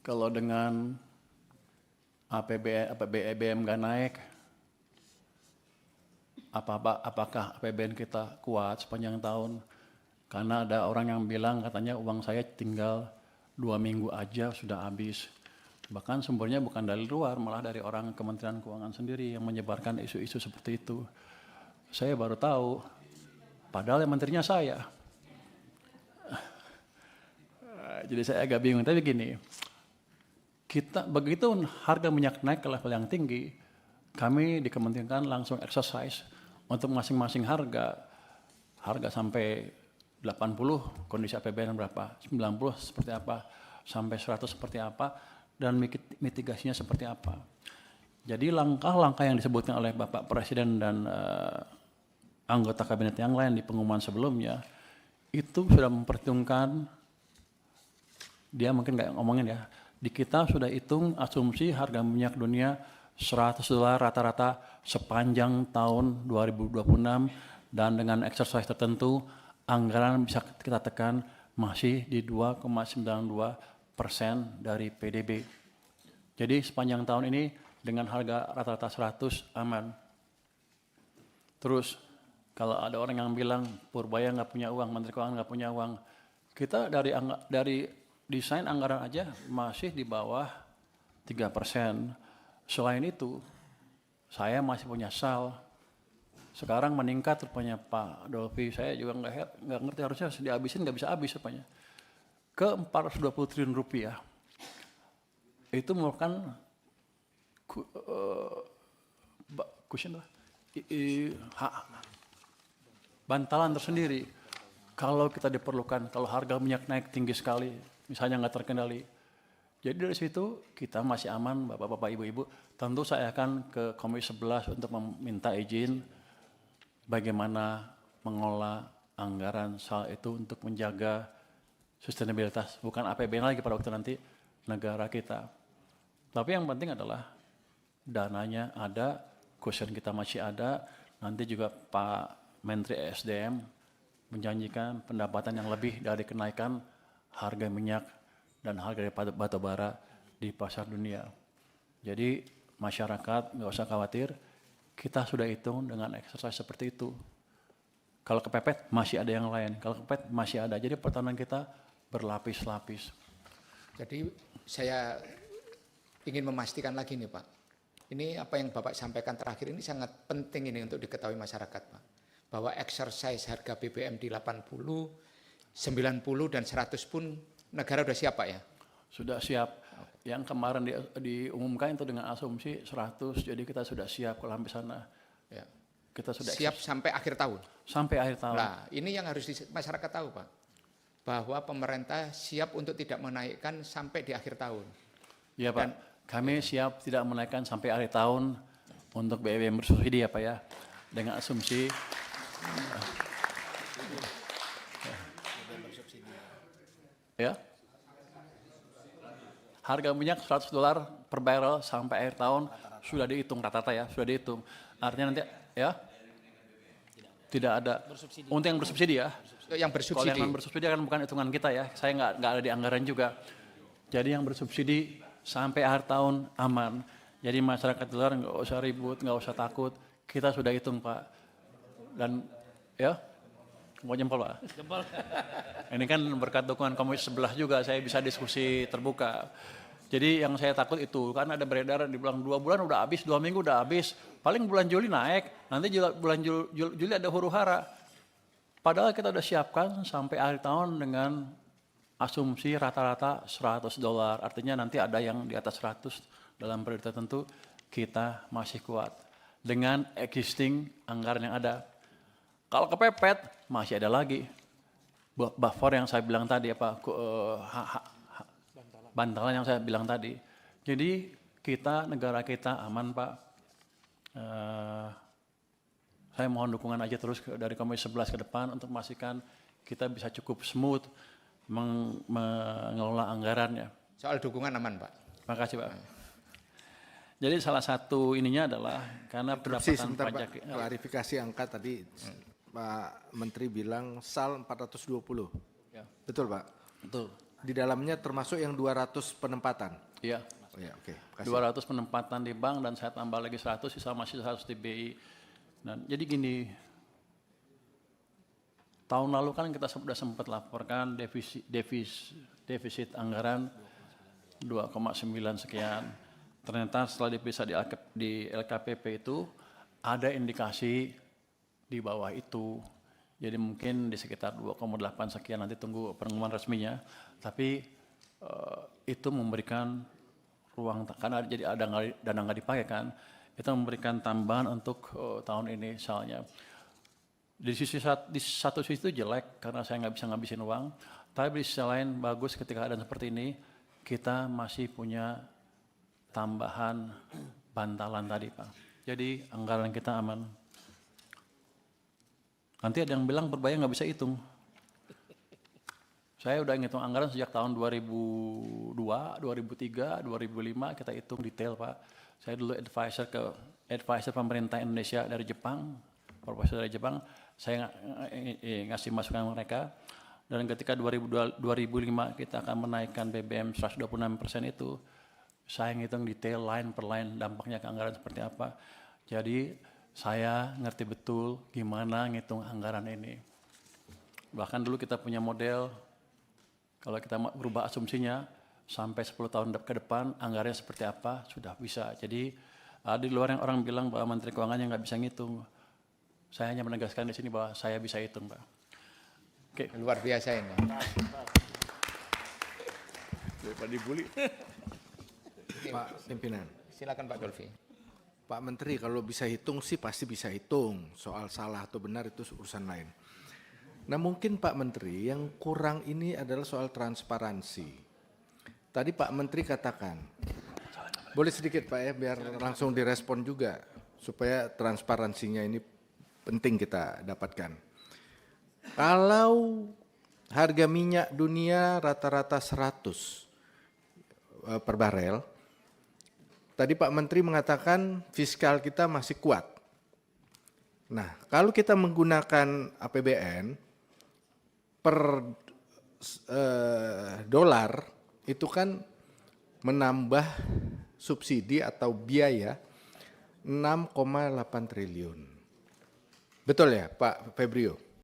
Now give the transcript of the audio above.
Kalau dengan APBN nggak naik, apakah APBN kita kuat sepanjang tahun? Karena ada orang yang bilang katanya uang saya tinggal 2 minggu aja sudah habis. Bahkan sumbernya bukan dari luar, malah dari orang Kementerian Keuangan sendiri yang menyebarkan isu-isu seperti itu. Saya baru tahu, padahal yang menterinya saya. Jadi saya agak bingung, tapi gini, kita begitu harga minyak naik ke level yang tinggi, kami di Kementerian langsung exercise untuk masing-masing harga sampai 80 kondisi APBN berapa, 90 seperti apa, sampai 100 seperti apa, dan mitigasinya seperti apa. Jadi langkah-langkah yang disebutkan oleh Bapak Presiden dan anggota kabinet yang lain di pengumuman sebelumnya, itu sudah memperhitungkan, dia mungkin nggak ngomongin ya, di kita sudah hitung asumsi harga minyak dunia $100 rata-rata sepanjang tahun 2026, dan dengan exercise tertentu anggaran bisa kita tekan masih di 2,92% dari PDB. Jadi sepanjang tahun ini dengan harga rata-rata 100 aman. Terus kalau ada orang yang bilang Purbaya nggak punya uang, Menteri Keuangan nggak punya uang, kita dari desain anggaran aja masih di bawah 3%. Selain itu, saya masih punya SAL. Sekarang meningkat rupanya Pak Dolfi, saya juga nggak ngerti, harusnya dihabisin nggak bisa habis rupanya. Ke 420 triliun rupiah. Itu merupakan bantalan tersendiri. Kalau kita diperlukan, kalau harga minyak naik tinggi sekali, misalnya nggak terkendali. Jadi dari situ kita masih aman, Bapak-Bapak, Ibu-Ibu. Tentu saya akan ke Komisi 11 untuk meminta izin bagaimana mengelola anggaran SAL itu untuk menjaga sustainabilitas, bukan APBN lagi pada waktu nanti negara kita. Tapi yang penting adalah dananya ada, cushion kita masih ada, nanti juga Pak Menteri ESDM menjanjikan pendapatan yang lebih dari kenaikan harga minyak dan harga batu bara di pasar dunia. Jadi masyarakat nggak usah khawatir, kita sudah hitung dengan exercise seperti itu. Kalau kepepet masih ada yang lain, kalau kepepet masih ada. Jadi pertahanan kita berlapis-lapis. Jadi saya ingin memastikan lagi nih Pak, ini apa yang Bapak sampaikan terakhir ini sangat penting ini untuk diketahui masyarakat Pak. Bahwa exercise harga BBM di 80, 90 dan 100 pun negara sudah siap Pak ya? Sudah siap. Yang kemarin diumumkan itu dengan asumsi 100, jadi kita sudah siap kalau sampai sana. Ya. Kita sudah siap sampai akhir tahun? Sampai akhir tahun. Nah ini yang harus masyarakat tahu Pak. Bahwa pemerintah siap untuk tidak menaikkan sampai di akhir tahun. Iya Pak, kami siap tidak menaikkan sampai akhir tahun untuk BBM bersubsidi ya Pak ya. Dengan asumsi ya, harga minyak $100 per barrel sampai akhir tahun sudah dihitung rata-rata ya, sudah dihitung. Artinya nanti ya tidak ada untuk yang bersubsidi ya. Yang bersubsidi. Kalau yang bersubsidi kan bukan hitungan kita ya, saya nggak ada di anggaran juga. Jadi yang bersubsidi sampai akhir tahun aman. Jadi masyarakat di luar nggak usah ribut, nggak usah takut. Kita sudah hitung Pak. Dan ya, mau jempol Pak. Jempol. Ini kan berkat dukungan Komisi 11 juga saya bisa diskusi terbuka. Jadi yang saya takut itu, kan ada beredar dibilang 2 bulan udah habis, 2 minggu udah habis. Paling bulan Juli naik, nanti bulan Juli ada huru-hara. Padahal kita udah siapkan sampai akhir tahun dengan asumsi rata-rata $100. Artinya nanti ada yang di atas 100 dalam periode tertentu, kita masih kuat. Dengan existing anggaran yang ada. Kalau kepepet, masih ada lagi. Buffer yang saya bilang tadi, bantalan yang saya bilang tadi. Jadi kita, negara kita aman Pak. Saya mohon dukungan aja terus dari Komisi 11 ke depan untuk memastikan kita bisa cukup smooth mengelola anggarannya. Soal dukungan aman Pak. Terima kasih Pak. Jadi salah satu ininya adalah karena pendapatan pajak. Pak, klarifikasi angka tadi Pak Menteri bilang SAL 420. Ya. Betul Pak? Betul. di dalamnya termasuk yang 200 penempatan. Iya. Oh ya, oke. Makasih. 200 penempatan di bank dan saya tambah lagi 100, sisa masih 100 di BI. Dan jadi gini, tahun lalu kan kita sudah sempat laporkan defisit anggaran 2,9 sekian. Ternyata setelah diperiksa di LKPP itu ada indikasi di bawah itu. Jadi mungkin di sekitar 2,8 sekian, nanti tunggu pengumuman resminya. Tapi itu memberikan ruang, karena jadi ada dana nggak dipakai kan, itu memberikan tambahan untuk tahun ini misalnya. Di satu sisi itu jelek karena saya nggak bisa ngabisin uang, tapi di sisi lain bagus ketika ada seperti ini, kita masih punya tambahan bantalan tadi Pak. Jadi anggaran kita aman. Nanti ada yang bilang berbahaya nggak bisa hitung. Saya udah ngitung anggaran sejak tahun 2002, 2003, 2005 kita hitung detail Pak. Saya dulu advisor pemerintah Indonesia dari Jepang, profesor dari Jepang. Saya ngasih masukan mereka. Dan ketika 2005 kita akan menaikkan BBM 126% itu, saya ngitung detail line per line dampaknya ke anggaran seperti apa. Jadi saya ngerti betul gimana ngitung anggaran ini. Bahkan dulu kita punya model, kalau kita berubah asumsinya, sampai 10 tahun ke depan anggarannya seperti apa, sudah bisa. Jadi di luar yang orang bilang bahwa Menteri Keuangannya nggak bisa ngitung. Saya hanya menegaskan di sini bahwa saya bisa hitung, Pak. Oke. Luar biasa ini. Daripada dibully. Pak Pimpinan. Silakan Pak Dolfi. Pak Menteri, kalau bisa hitung sih pasti bisa hitung. Soal salah atau benar itu urusan lain. Nah mungkin Pak Menteri yang kurang ini adalah soal transparansi. Tadi Pak Menteri katakan, boleh sedikit Pak ya biar langsung direspon juga. Supaya transparansinya ini penting kita dapatkan. Kalau harga minyak dunia rata-rata 100 per barel, tadi Pak Menteri mengatakan fiskal kita masih kuat. Nah, kalau kita menggunakan APBN per dolar itu kan menambah subsidi atau biaya 6,8 triliun. Betul ya Pak Febrio?